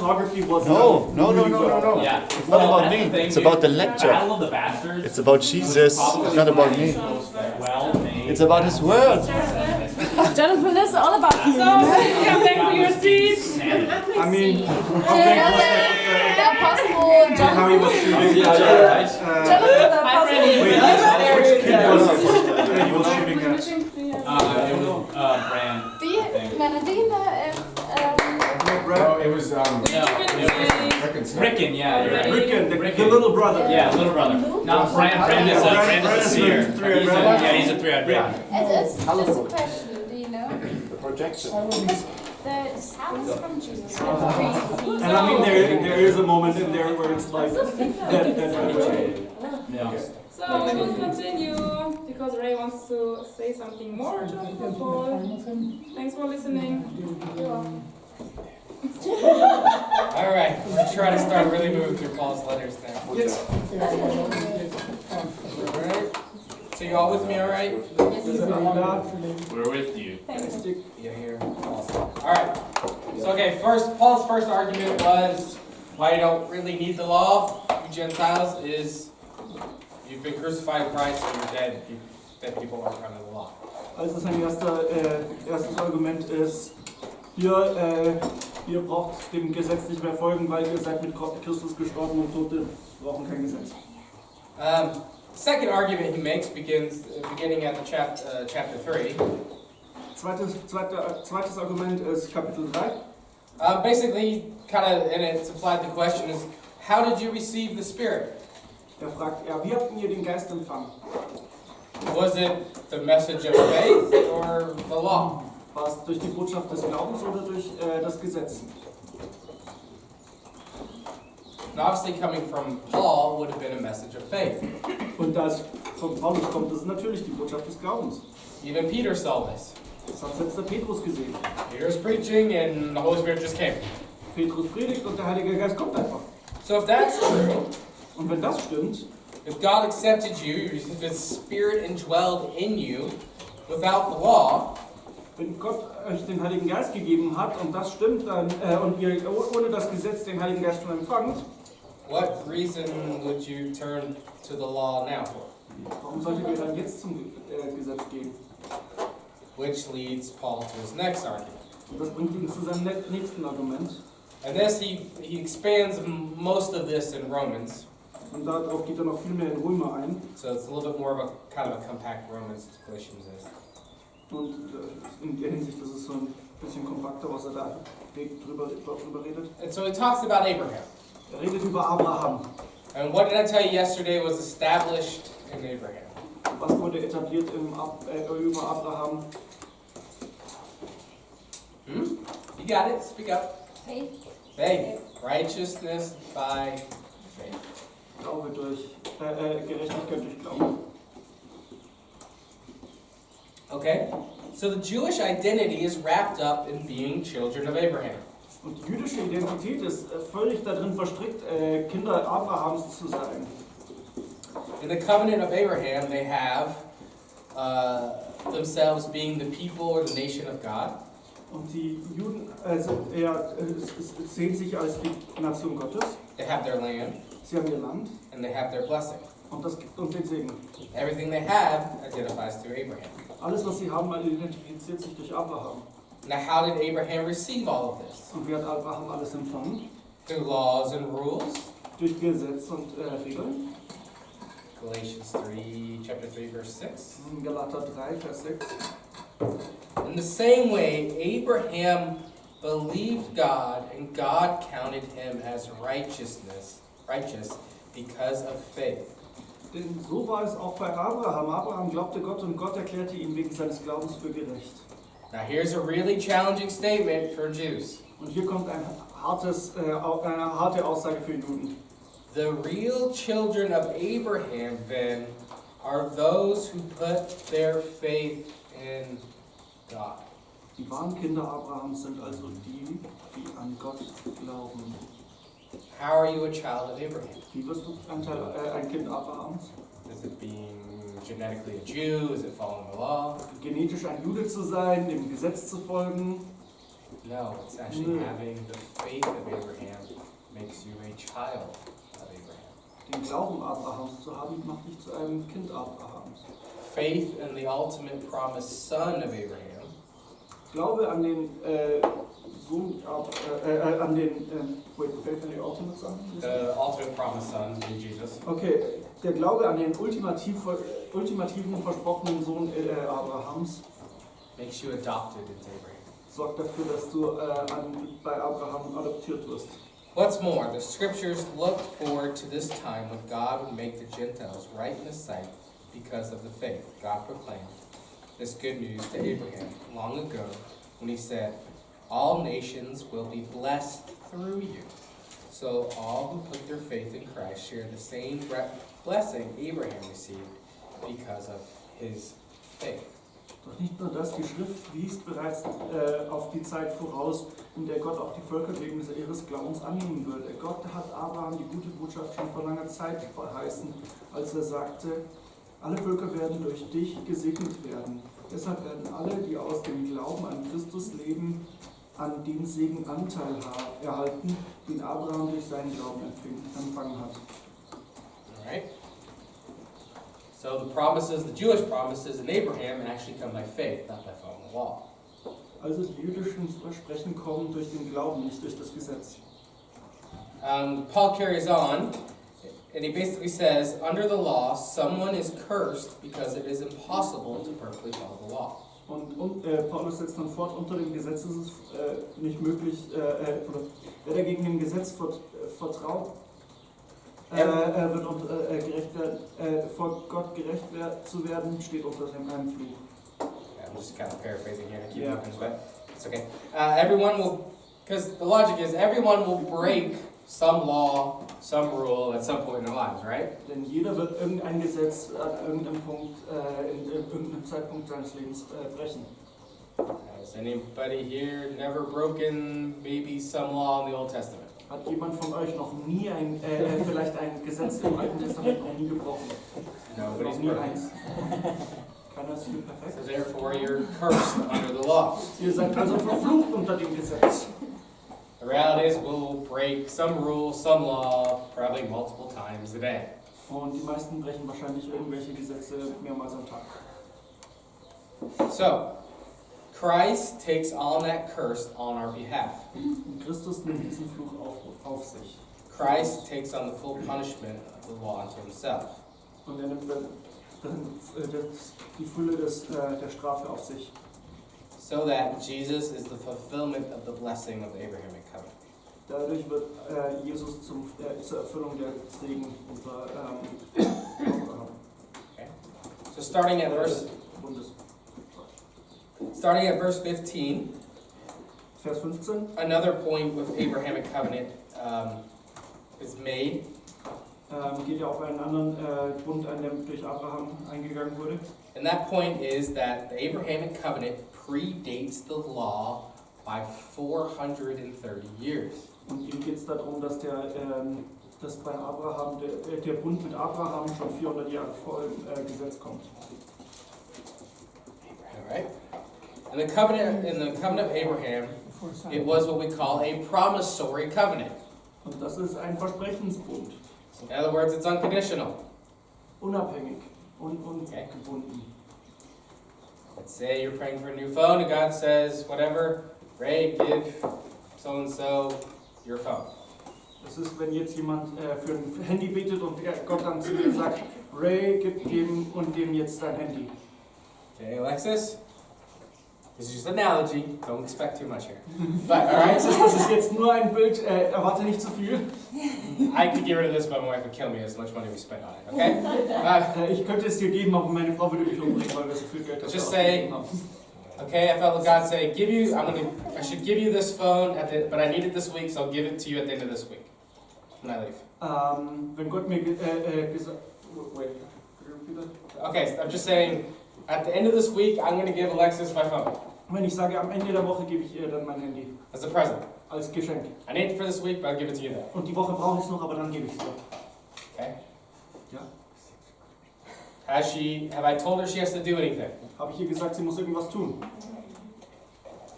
photography was No. Yeah. It's not about me. It's about the lecture. Battle of the Bastards. It's about Jesus. It's not about me. It's about His word. Jonathan, this is all about you. So, come back to your seats. I mean, how big was that? Possible, How he was shooting? My friend, Which kid was he was shooting at? It was Brand. No, it was Rickon, yeah, you're right. Rickon, the little brother. Yeah, little brother. No, Brand is a seer. He's a 3-eyed Brand. It is just a question, do you know? the projection. The sounds from Jesus. And I mean, there is a moment in there where it's like that. Yeah. So we will continue because Ray wants to say something more. Jonathan, Paul. Thanks for listening. Alright, we're trying to start really moving through Paul's letters now. Yes. Alright. So you all with me, alright? We're with you. Yeah, here. Awesome. Alright. So okay, Paul's first argument was why you don't really need the law, you Gentiles, is you've been crucified with Christ and you're dead. Dead people aren't under the law. Also sein erstes Argument ist, ihr braucht dem Gesetz nicht mehr folgen, weil ihr seid mit Christus gestorben und Tote brauchen kein Gesetz. Second argument he makes beginning at the chapter 3. Zweites Argument ist Kapitel 3. Basically, kind of, and it's applied the question is, how did you receive the Spirit? Fragt wie habt ihr den Geist empfangen? Was it the message of faith or the law? War es durch die Botschaft des Glaubens oder durch das Gesetz? And obviously coming from Paul would have been a message of faith. Und da es von Paulus kommt, das ist natürlich die Botschaft des Glaubens. Even Peter saw this. Das hat selbst der Petrus gesehen. Peter's preaching and the Holy Spirit just came. Petrus predigt und der Heilige Geist kommt einfach. So if that's true, Und wenn das stimmt, if God accepted you, if His Spirit indwelled in you without the law, wenn Gott euch den Heiligen Geist gegeben hat und das stimmt, dann und ihr ohne das Gesetz den Heiligen Geist schon empfangt, what reason would you turn to the law now for? warum solltet ihr dann jetzt zum Gesetz gehen? Which leads Paul to his next argument. Und das bringt ihn zu seinem nächsten Argument. And this, he expands most of this in Romans. Und darauf geht er noch viel mehr in Römer ein. So it's a little bit more of a kind of a compact Romans Galatians is. Und in der Hinsicht ist es so ein bisschen kompakter, was er da drüber redet. And so he talks about Abraham. Er redet über Abraham. And what did I tell you yesterday was established in Abraham? Was wurde etabliert über Abraham? You got it. Speak up. Faith. Faith. Righteousness by faith. Glaube durch Gerechtigkeit durch Glauben. Okay? So the Jewish identity is wrapped up in being children of Abraham. Und die jüdische Identität ist völlig darin verstrickt, Kinder Abrahams zu sein. In the covenant of Abraham, they have themselves being the people or the nation of God. Und die Juden sehen sich als die Nation Gottes. They have their land. Sie haben ihr Land. And they have their blessing. Und das gibt uns den Segen. Everything they have identifies through Abraham. Alles, was sie haben, identifiziert sich durch Abraham. Now, how did Abraham receive all of this? Und wie hat Abraham alles empfangen? Through laws and rules. Durch Gesetz und Regeln. Galatians 3, chapter 3, verse 6. Galater 3, Vers 6. In the same way, Abraham believed God, and God counted him as righteous because of faith. Denn so war es auch bei Abraham. Abraham glaubte Gott und Gott erklärte ihn wegen seines Glaubens für gerecht. Now here's a really challenging statement for Jews. Und hier kommt eine harte Aussage für Juden. The real children of Abraham, then, are those who put their faith in God. Die wahren Kinder Abrahams sind also die, die an Gott glauben. How are you a child of Abraham? Wie wirst du ein Kind Abrahams? Is it being genetically a Jew? Is it following the law? Genetisch ein Jude zu sein, dem Gesetz zu folgen? No, it's actually having the faith of Abraham child of Abraham. Den Glauben Abrahams zu haben, macht dich zu einem Kind Abrahams. Faith in the ultimate promised son of Abraham. Glaube an den Sohn, faith in the ultimate son? The ultimate promised son, in Jesus. Okay, der Glaube an den ultimativen versprochenen Sohn Abrahams Makes you adopted into Abraham. sorgt dafür, dass du bei Abraham adoptiert wirst. What's more, the scriptures looked forward to this time when God would make the Gentiles right in His sight because of the faith God proclaimed this good news to Abraham long ago when He said, "All nations will be blessed through you." So all who put their faith in Christ share the same blessing Abraham received because of his faith. Doch nicht nur das, die Schrift wies bereits auf die Zeit voraus, in der Gott auch die Völker wegen ihres Glaubens annehmen würde. Gott hat Abraham die gute Botschaft schon vor langer Zeit verheißen, als er sagte, alle Völker werden durch dich gesegnet werden. Deshalb werden alle, die aus dem Glauben an Christus leben, an dem Segen Anteil erhalten, den Abraham durch seinen Glauben empfangen hat. Alright? So the promises, the Jewish promises in Abraham actually come by faith, not by following the law. Also die jüdischen Versprechen kommen durch den Glauben, nicht durch das Gesetz. Paul carries on, and he basically says, under the law, someone is cursed because it is impossible to perfectly follow the law. Und Paulus setzt dann fort, unter dem Gesetz ist es nicht möglich, wer dagegen dem Gesetz vertraut, vor Gott gerecht zu werden, steht unter einem Fluch. I'm just kind of paraphrasing here to keep moving, but it's okay. Everyone will, because the logic is everyone will break some law, some rule at some point in their lives, right? Denn jeder wird irgendein Gesetz an irgendeinem Punkt, in irgendeinem Zeitpunkt seines Lebens brechen. Has anybody here never broken maybe some law in the Old Testament? Hat jemand von euch noch nie vielleicht ein Gesetz im Alten Testament noch nie gebrochen? Nobody's Noch nie perfect. eins. Keiner ist hier perfekt. So therefore you're cursed under the law. Ihr seid also verflucht unter dem Gesetz. The reality is we'll break some rule, some law, probably multiple times a day. Und die meisten brechen wahrscheinlich irgendwelche Gesetze mehrmals am Tag. So, Christ takes on that curse on our behalf. Und Christus nimmt diesen Fluch auf sich. Christ takes on the full punishment of the law unto himself. Und er nimmt dann die Fülle der Strafe auf sich. So that Jesus is the fulfillment of the blessing of the Abrahamic covenant. Dadurch wird Jesus zur Erfüllung der Segen unter Abraham. Okay. So starting at verse 15, Vers 15. another point with Abrahamic covenant is made. Geht ja auf einen anderen Bund ein, der durch Abraham eingegangen wurde. And that point is that the Abrahamic covenant predates the law by 430 years. Und ihm geht es darum, dass dass bei Abraham der Bund mit Abraham schon 400 Jahre vor dem Gesetz kommt. Alright? And in the covenant of Abraham, it was what we call a promissory covenant. Und das ist ein Versprechensbund. In other words, it's unconditional. Unabhängig und gebunden. Let's say you're praying for a new phone and God says, whatever, Ray, give so-and-so your phone. Das ist, wenn jetzt jemand für ein Handy betet und Gott dann zu dir sagt, Ray, gib dem und dem jetzt dein Handy. Okay, Alexis? This is just an analogy. Don't expect too much here. But, alright? Das ist jetzt nur ein Bild, erwarte nicht zu viel. I could get rid of this, but my wife would kill me as much money we spent on it, okay? Ich könnte es dir geben, aber meine Frau würde mich umbringen, weil wir so viel Geld dafür Just say, ausgegeben haben. okay, I felt God say, I should give you this phone, but I need it this week, so I'll give it to you at the end of this week when I leave. Wenn Gott mir gesagt... Wait, Okay, so I'm just saying, at the end of this week, I'm going to give Alexis my phone Wenn ich sage, am Ende der Woche gebe ich ihr dann mein Handy as a present. als Geschenk. I need it for this week, but I'll give it to you then. Und die Woche brauche ich es noch, aber dann gebe ich es dir. Okay? Ja. Have I told her she has to do anything? Habe ich ihr gesagt, sie muss irgendwas tun?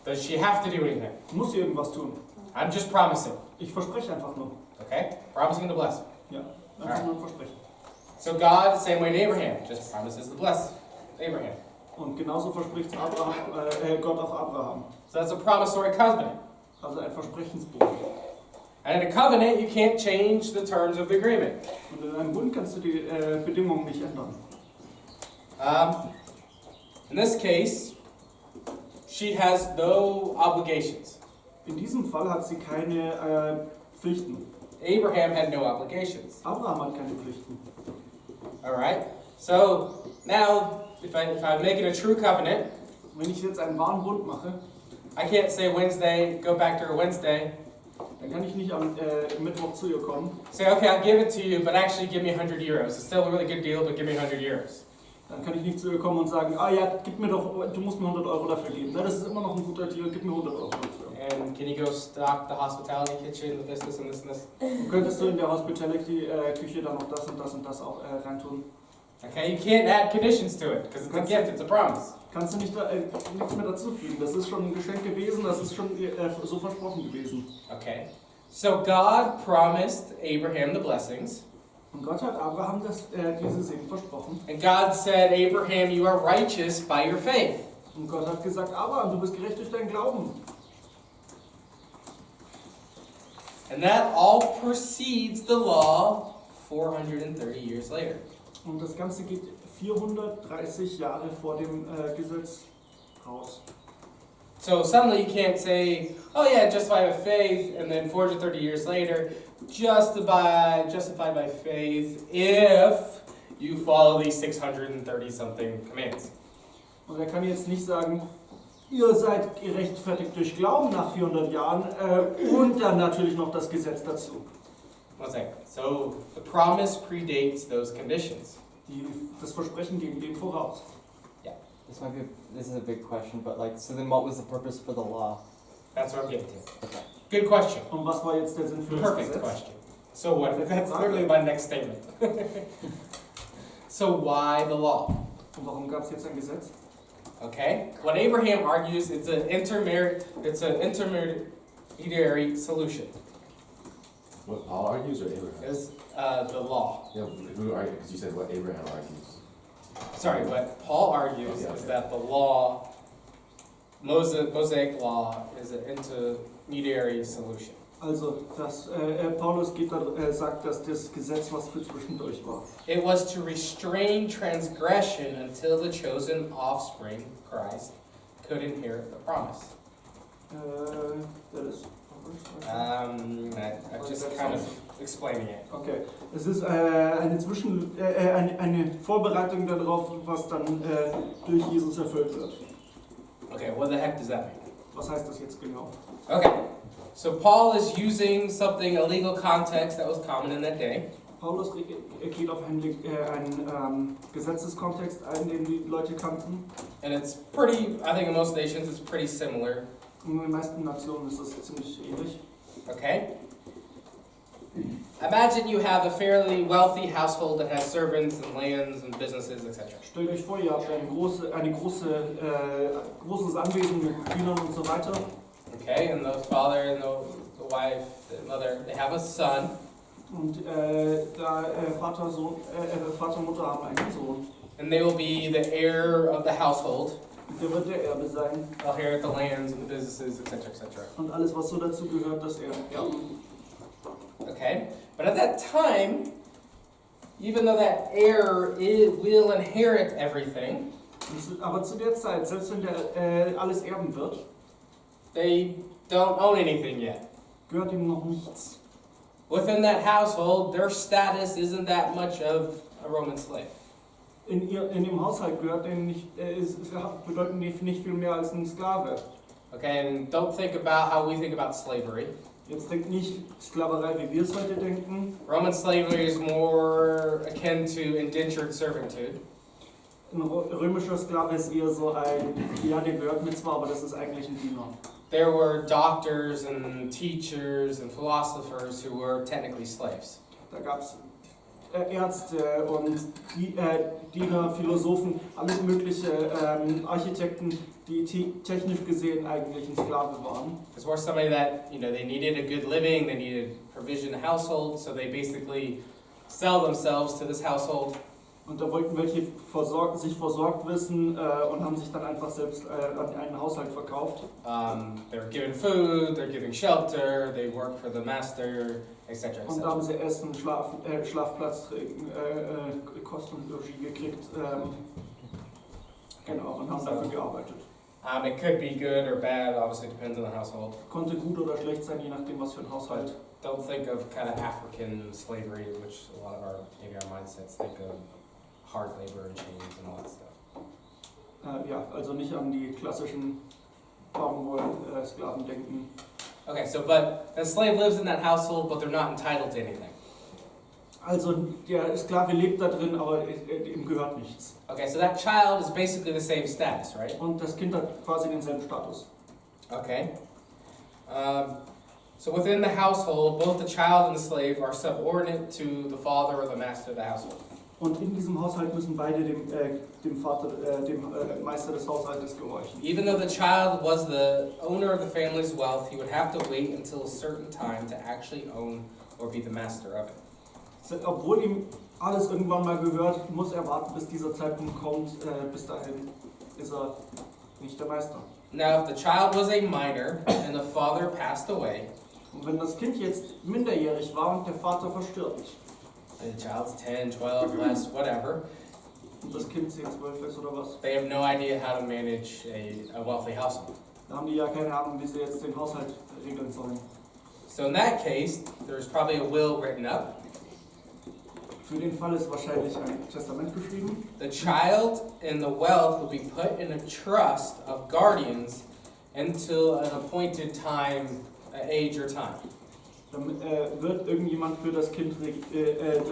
Does she have to do anything? Muss sie irgendwas tun? I'm just promising. Ich verspreche einfach nur. Okay? Promising the blessing. Ja, einfach nur versprechen. So God, same way to Abraham, just promises the blessing. Abraham. Und genauso verspricht Gott auch Abraham. So that's a promissory covenant. Also ein Versprechensbund. And in a covenant, you can't change the terms of the agreement. Und in einem Bund kannst du die Bedingungen nicht ändern. In this case, she has no obligations. In diesem Fall hat sie keine Pflichten. Abraham had no obligations. Abraham hat keine Pflichten. All right. So now, if I'm making a true covenant, Wenn ich jetzt einen wahren Bund mache, I can't say Wednesday, go back to her Wednesday. dann kann ich nicht am Mittwoch zu ihr kommen. Say, okay, I'll give it to you, but actually give me 100 euros. It's still a really good deal, but give me 100 euros. Dann kann ich nicht zu ihr kommen und sagen, ah ja, gib mir doch, du musst mir 100 Euro dafür geben. Na, das ist immer noch ein guter Deal, gib mir 100 Euro dafür. And can you go stock the hospitality kitchen with this and this and this? Und könntest du in der Hospitality-Küche dann noch das und das auch reintun? Okay, you can't add conditions to it because it's a gift, it's a promise. Kannst du nicht nichts mehr dazufügen. Das ist schon ein Geschenk gewesen, das ist schon so versprochen gewesen. Okay, so God promised Abraham the blessings, Und Gott hat Abraham diese Segen versprochen. and God said, Abraham, you are righteous by your faith. Und Gott hat gesagt, Abraham, du bist gerecht durch deinen Glauben. And that all precedes the law 430 years later. Und das Ganze geht 430 Jahre vor dem Gesetz raus. So suddenly you can't say, oh yeah, justified by faith, and then 430 years later, justified by faith if you follow these 630 something commands. Und er kann jetzt nicht sagen, ihr seid gerechtfertigt durch Glauben nach 400 Jahren und dann natürlich noch das Gesetz dazu. One second. So the promise predates those conditions. Das Versprechen geht dem voraus. This is a big question, but like, so then what was the purpose for the law? That's what I'm getting to. Good question. Und was war jetzt der Sinn für das Perfect Gesetz? question. So what? That's literally my next statement. So why the law? Und warum gab es jetzt ein Gesetz? Okay. What Abraham argues is an intermediary solution. What Paul argues or Abraham? Is the law. Yeah, who argues? Because you said what Abraham argues. Sorry, what Paul argues is that the law, Mosaic law, is an intermediary solution. Also, Paulus sagt, dass das Gesetz was für zwischendurch war. It was to restrain transgression until the chosen offspring, Christ, could inherit the promise. That is. I'm just kind of explaining it. Okay, es ist eine Vorbereitung darauf, was dann durch Jesus erfüllt wird. Okay, what the heck does that mean? Was heißt das jetzt genau? Okay, so Paul is using something, a legal context that was common in that day. Paulus geht auf einen Gesetzeskontext ein, den die Leute kannten. And it's pretty, I think in most nations it's pretty similar. In den meisten Nationen ist das ziemlich ähnlich. Okay? Imagine you have a fairly wealthy household that has servants and lands and businesses, etc. Stellt euch vor, ihr habt großes Anwesen mit Hühnern und so weiter. Okay, and the father and the wife, the mother, they have a son. Und Vater und Mutter haben einen Sohn. And they will be the heir of the household. Der wird der Erbe sein. They'll inherit the lands and the businesses, etc., etc. Und alles, was so dazu gehört, dass er erben. Okay? But at that time, even though that heir will inherit everything, Aber zu der Zeit, selbst wenn der alles erben wird, they don't own anything yet. gehört ihm noch nichts. Within that household, their status isn't that much of a Roman slave. In dem Haushalt gehört denen bedeuten die nicht viel mehr als ein Sklave. Okay, and don't think about how we think about slavery. Jetzt denkt nicht Sklaverei, wie wir es heute denken. Roman slavery is more akin to indentured servitude. Ein römischer Sklave ist eher so der gehört mir zwar, aber das ist eigentlich ein Diener. There were doctors and teachers and philosophers who were technically slaves. Da gab es Ärzte und Diener, Philosophen, alles mögliche Architekten, die technisch gesehen eigentlich ein Sklave waren. This was somebody that, they needed a good living, they needed provision in the household, so they basically sell themselves to this household. Und da wollten welche sich versorgt wissen und haben sich dann einfach selbst an einen Haushalt verkauft. They're given food, they're given shelter, they work for the master, etc. Und da haben sie Essen, Schlafplatz, Kost und Logis gekriegt. Genau, und haben dafür gearbeitet. It could be good or bad, obviously depends on the household. Konnte gut oder schlecht sein, je nachdem was für ein Haushalt. Don't think of kind of African slavery, which a lot of maybe our mindsets think of hard labor and chains and all that stuff. Ja, also nicht an die klassischen Baumwoll-Sklaven denken. Okay, but the slave lives in that household, but they're not entitled to anything. Also der Sklave lebt da drin, aber ihm gehört nichts. Okay, so that child is basically the same status, right? Und das Kind hat quasi denselben Status. Okay. So within the household, both the child and the slave are subordinate to the father or the master of the household. Und in diesem Haushalt müssen beide dem Vater, dem Meister des Haushaltes gehorchen. Even though the child was the owner of the family's wealth, he would have to wait until a certain time to actually own or be the master of it. Obwohl ihm alles irgendwann mal gehört, muss er warten, bis dieser Zeitpunkt kommt. Bis dahin ist er nicht der Meister. Now, if the child was a minor and the father passed away, Und wenn das Kind jetzt minderjährig war und der Vater verstirbt, the child's 10, 12, less, whatever, und das Kind 10, 12 ist oder was, they have no idea how to manage a wealthy household. da haben die ja keine Ahnung, wie sie jetzt den Haushalt regeln sollen. So in that case, there's probably a will written up. Für den Fall ist wahrscheinlich ein Testament geschrieben. The child and the wealth will be put in a trust of guardians until an appointed time, age or time. Dann wird irgendjemand für das Kind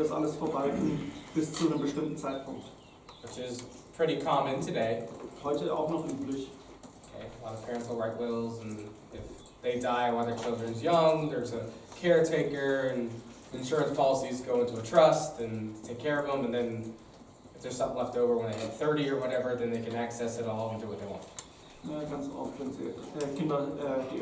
das alles verwalten bis zu einem bestimmten Zeitpunkt. Which is pretty common today. Heute auch noch üblich. Okay, a lot of parents will write wills, and if they die while their children's young, there's a caretaker, and insurance policies go into a trust and take care of them, and then if there's something left over when they hit 30 or whatever, then they can access it all and do what they want. Ganz oft, wenn Kinder,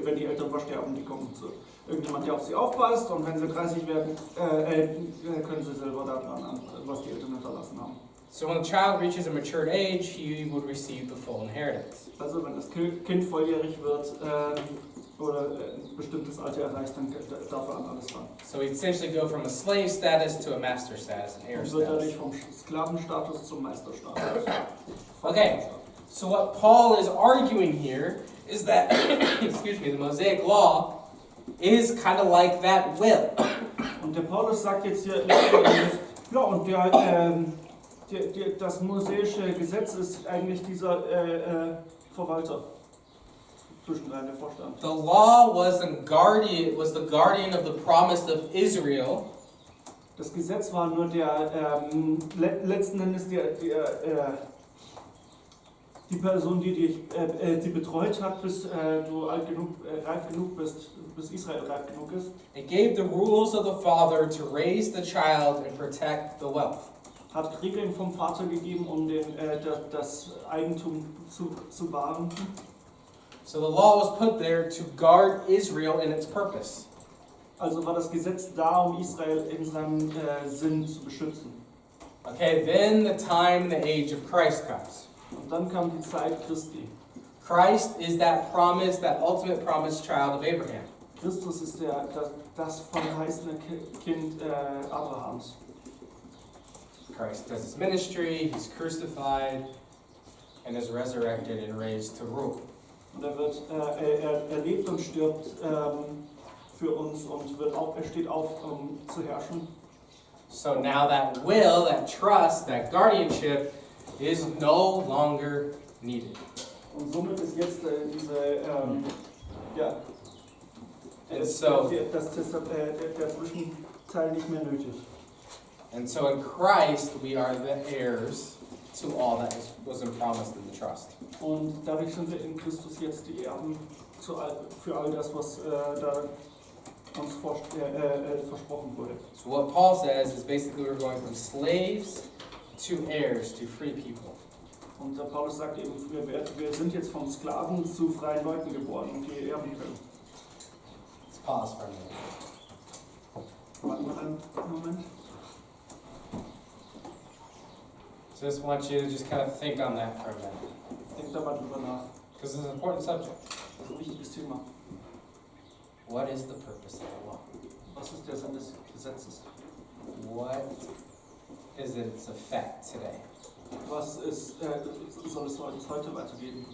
wenn die Eltern versterben, die kommen zu irgendjemand, der auf sie aufpasst, und wenn sie 30 werden, können sie selber daran an, was die Eltern hinterlassen haben. So when the child reaches a matured age, he would receive the full inheritance. Also wenn das Kind volljährig wird oder ein bestimmtes Alter erreicht, dann darf er an alles ran. So we essentially go from a slave status to a master status, an heir Und wird dadurch status. vom Sklavenstatus zum Meisterstatus. Okay, so what Paul is arguing here is that, excuse me, the Mosaic law is kind of like that will. Und der Paulus sagt jetzt hier, ja, und das mosaische Gesetz ist eigentlich dieser Verwalter, zwischendrin der Vorstand. The law was the guardian of the promise of Israel. Das Gesetz war nur der letzten Endes die Person, die betreut hat, bis du reif genug bist, bis Israel reif genug ist. It gave the rules of the father to raise the child and protect the wealth. Hat Regeln vom Vater gegeben, um das Eigentum zu wahren. So the law was put there to guard Israel in its purpose. Also war das Gesetz da, um Israel in seinem Sinn zu beschützen. Okay, then the time, the age of Christ comes. Und dann kam die Zeit Christi. Christ is that promise, that ultimate promised child of Abraham. Christus ist das verheißene Kind Abrahams. Christ does his ministry, he's crucified, and is resurrected and raised to rule. Und er lebt und stirbt für uns und er steht auf, um zu herrschen. So now that will, that trust, that guardianship is no longer needed. Und somit ist jetzt der Zwischenteil nicht mehr nötig. And so in Christ, we are the heirs to all that was promised in the trust. Und dadurch sind wir in Christus jetzt die Erben für all das, was da uns versprochen wurde. So what Paul says is basically we're going from slaves to heirs, to free people. Und der Paulus sagt eben, wir sind jetzt von Sklaven zu freien Leuten geworden, die erben können. Let's pause for a minute. Warten wir einen Moment. So I just want you to just kind of think on that for a minute. Denkt da mal drüber nach. Because it's an important subject. Das ist ein wichtiges Thema. What is the purpose of the law? Was ist der Sinn des Gesetzes? What is its effect today? Was ist, soll es uns heute weitergeben?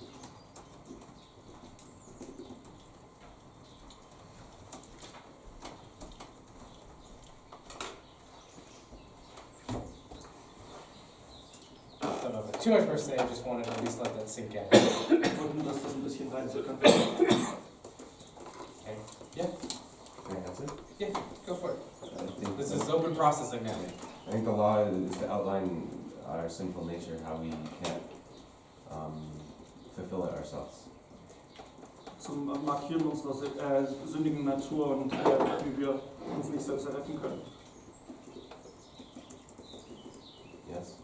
I don't know if it's too much per se, I just wanted to at least let that sink in. Wir wollten, dass das ein bisschen reinsickern kann. Okay. Yeah, Can I answer? yeah, go for it. I think This is open processing now. I think the law is to outline our sinful nature, how we can't fulfill it ourselves. Zum Markieren unserer sündigen Natur und wie wir uns nicht selbst erretten können. Yes?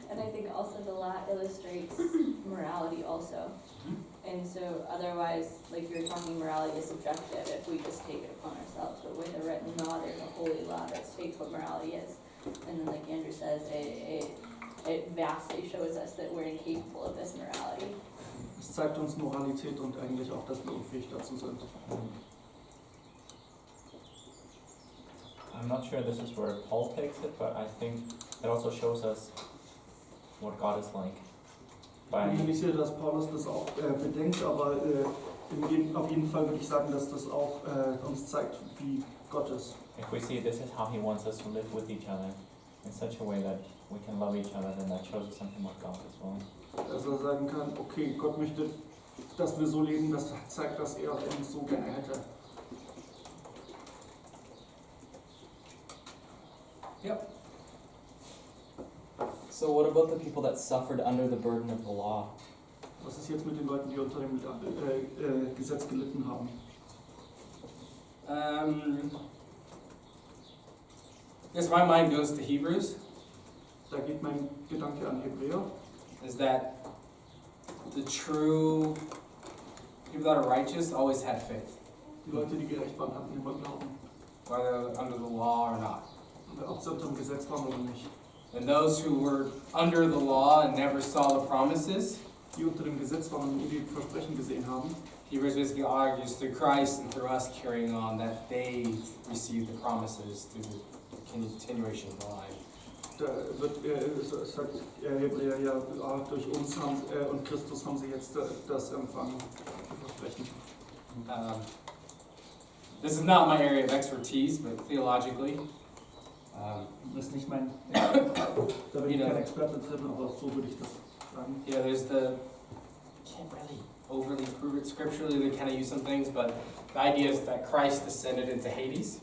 And I think also the law illustrates morality also. And so otherwise, like you were talking, morality is subjective if we just take it upon ourselves. But with a written law, there's a holy law that states what morality is. And then like Andrew says, it vastly shows us that we're incapable of this morality. Es zeigt uns Moralität und eigentlich auch, dass wir unfähig dazu sind. I'm not sure this is where Paul takes it, but I think it also shows us what God is like. Ich bin nicht sicher, dass Paulus das auch bedenkt, aber auf jeden Fall würde ich sagen, dass das auch uns zeigt, wie Gott ist. If we see this is how he wants us to live with each other in such a way that we can love each other, then that shows us something about God as well. Dass er sagen kann, okay, Gott möchte, dass wir so leben, das zeigt, dass er uns so gerne hätte. Yep. So what about the people that suffered under the burden of the law? Was ist jetzt mit den Leuten, die unter dem Gesetz gelitten haben? Yes, my mind goes to Hebrews. Da geht mein Gedanke an Hebräer. Is that the true people that are righteous always had faith, Die Leute, die gerecht waren, hatten immer Glauben. whether under the law or not. Ob sie unter dem Gesetz waren oder nicht. And those who were under the law and never saw the promises, Die unter dem Gesetz waren und nie die Versprechen gesehen haben. Hebrews basically argues through Christ and through us carrying on that they received the promises through the continuation of the line. Da wird, sagt Hebräer ja, durch uns und Christus haben sie jetzt das empfangen, die Versprechen. This is not my area of expertise, but theologically, Das ist nicht mein, da bin ich kein Experte drin, aber so würde ich das sagen. yeah, there's the, can't really overly prove it scripturally, they kind of use some things, but the idea is that Christ descended into Hades.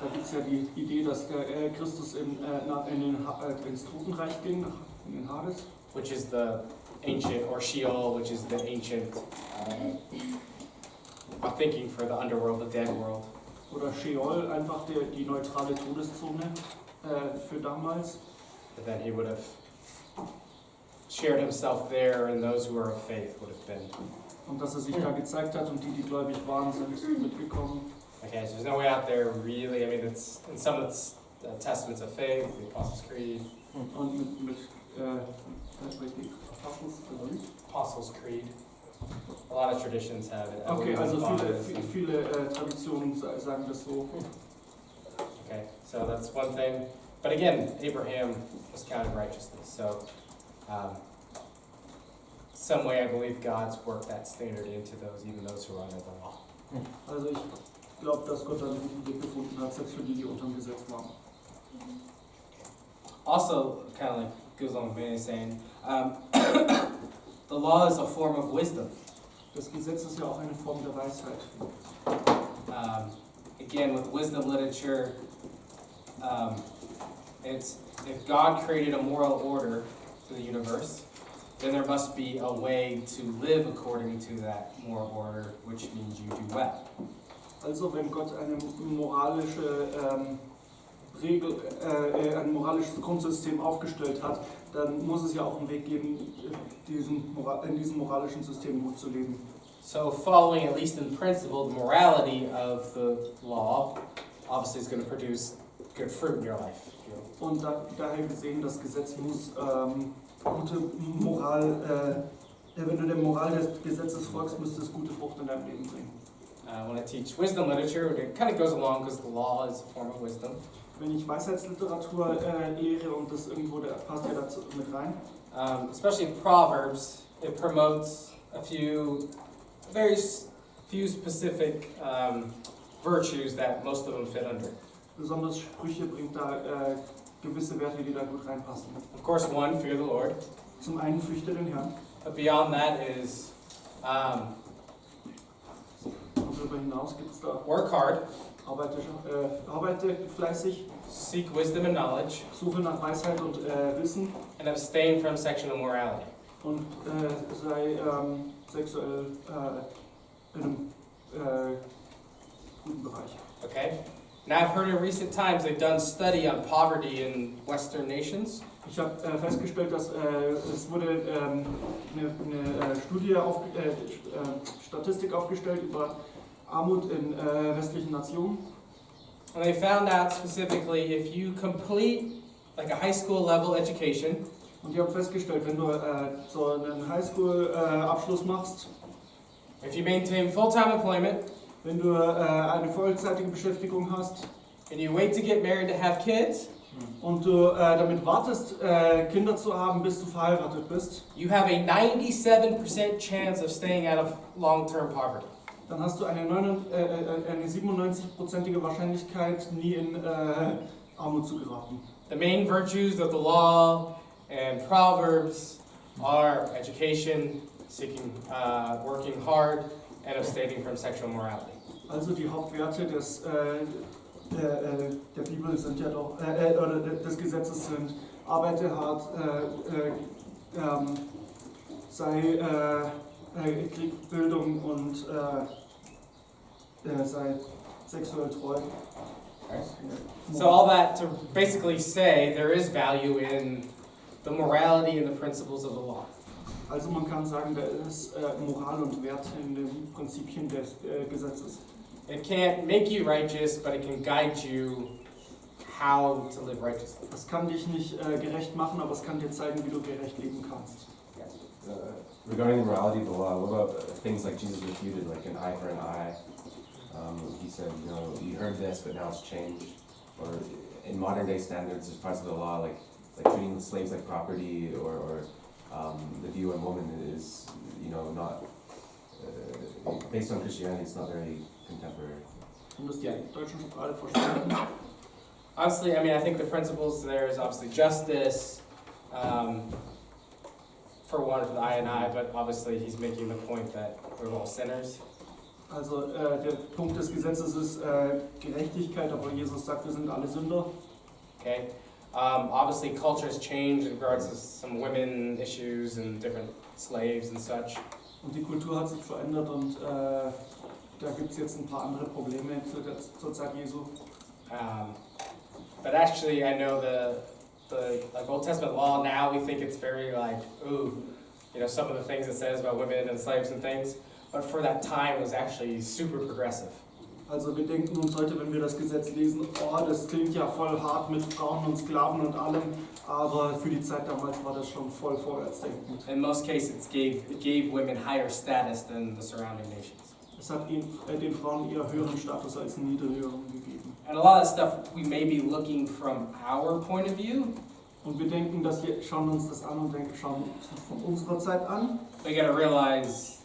Da gibt es ja die Idee, dass der Christus ins Totenreich ging, in den Hades. Which is the ancient, or Sheol, which is the ancient thinking for the underworld, the dead world. Oder Sheol, einfach die neutrale Todeszone für damals. But then he would have shared himself there, and those who are of faith would have been. Und dass sich da gezeigt hat und die gläubig waren, sind mitgekommen. Okay, so there's no way out there really, I mean, it's in some of the testaments of faith, the Apostles' Creed. Und mit Apostles' Creed. A lot of traditions have it. Okay, also viele Traditionen sagen das so. Okay, so that's one thing. But again, Abraham was counted righteousness, so some way I believe God's worked that standard into those, even those who are under the law. Also ich glaube, dass Gott einen guten Weg gefunden hat, selbst für die unter dem Gesetz waren. Also, kind of like goes along with what Manny's saying, the law is a form of wisdom. Das Gesetz ist ja auch eine Form der Weisheit. Again, with wisdom literature, it's if God created a moral order to the universe, then there must be a way to live according to that moral order, which means you do well. Also wenn Gott eine moralische ein moralisches Grundsystem aufgestellt hat, dann muss es ja auch einen Weg geben, in diesem moralischen System gut zu leben. So following, at least in principle, the morality of the law, obviously is going to produce good fruit in your life. Und daher gesehen, das Gesetz muss gute Moral, wenn du der Moral des Gesetzes folgst, müsste es gute Frucht in deinem Leben bringen. When I teach wisdom literature, it kind of goes along because the law is a form of wisdom. Wenn ich Weisheitsliteratur lehre und das irgendwo, passt ja dazu mit rein. Especially in Proverbs, it promotes very few specific virtues that most of them fit under. Besonders Sprüche bringt da gewisse Werte, die da gut reinpassen. Of course, one, fear the Lord. Zum einen fürchte den Herrn. But beyond that is Darüber hinaus gibt es da work hard, arbeite fleißig, seek wisdom and knowledge, suche nach Weisheit und Wissen and abstain from sexual immorality. und sei sexuell in einem guten Bereich. Okay? Now I've heard in recent times they've done study on poverty in Western nations. Ich habe festgestellt, dass es wurde eine Statistik aufgestellt über Armut in westlichen Nationen. And they found out specifically if you complete like a high school level education, Und ich habe festgestellt, wenn du so einen Highschool-Abschluss machst, if you maintain full-time employment, wenn du eine vollzeitige Beschäftigung hast and you wait to get married to have kids, und du damit wartest, Kinder zu haben, bis du verheiratet bist, you have a 97% chance of staying out of long-term poverty. dann hast du eine 97%ige Wahrscheinlichkeit, nie in Armut zu geraten. The main virtues of the law and Proverbs are education, seeking, working hard, and abstaining from sexual immorality. Also die Hauptwerte der Bibel sind ja doch, oder des Gesetzes sind: arbeite hart, krieg Bildung und sei sexuell treu. So all that to basically say there is value in the morality and the principles of the law. Also man kann sagen, da ist Moral und Wert in den Prinzipien des Gesetzes. It can't make you righteous, but it can guide you how to live righteously. Es kann dich nicht gerecht machen, aber es kann dir zeigen, wie du gerecht leben kannst. Regarding the morality of the law, what about things like Jesus refuted, like an eye for an eye? He said, you heard this, but now it's changed. Or in modern day standards, there's parts of the law like treating slaves like property, or the view on women is, not based on Christianity. It's not very contemporary. Und das die Deutschen schon gerade verstanden. Honestly, I think the principles there is obviously justice, for one, for the eye and eye, but obviously he's making the point that we're all sinners. Also der Punkt des Gesetzes ist Gerechtigkeit, aber Jesus sagt, wir sind alle Sünder. Okay? Obviously culture has changed in regards to some women issues and different slaves and such. Und die Kultur hat sich verändert und da gibt es jetzt ein paar andere Probleme zur Zeit Jesu. But actually I know the like Old Testament law now, we think it's very some of the things it says about women and slaves and things. But for that time, it was actually super progressive. Also wir denken uns heute, wenn wir das Gesetz lesen, das klingt ja voll hart mit Frauen und Sklaven und allem, aber für die Zeit damals war das schon voll vorwärtsdenkend. In most cases, it gave women higher status than the surrounding nations. Es hat den Frauen eher höheren Status als niedrigeren gegeben. And a lot of stuff we may be looking from our point of view. Und wir denken, schauen uns das an und schauen von unserer Zeit an. We gotta realize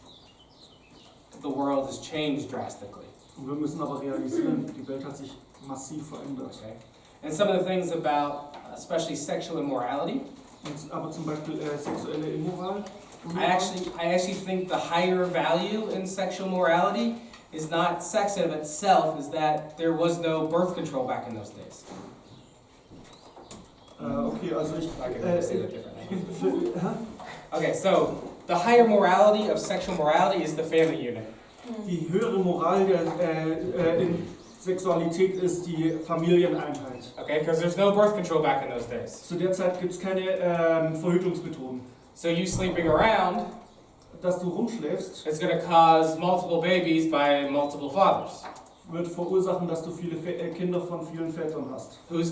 the world has changed drastically. Und wir müssen aber realisieren, die Welt hat sich massiv verändert. Okay. And some of the things about, especially sexual immorality. Aber zum Beispiel sexuelle Immoral. I actually think the higher value in sexual morality is not sex in of itself, is that there was no birth control back in those days. Okay, also I can say that differently. Huh? Okay, so the higher morality of sexual morality is the family unit. Die höhere Moral in Sexualität ist die Familieneinheit. Okay, because there's no birth control back in those days. Zu der Zeit gibt es keine Verhütungsmethoden. So you sleeping around, Dass du rumschläfst, it's going to cause multiple babies by multiple fathers. wird verursachen, dass du viele Kinder von vielen Vätern hast. Who's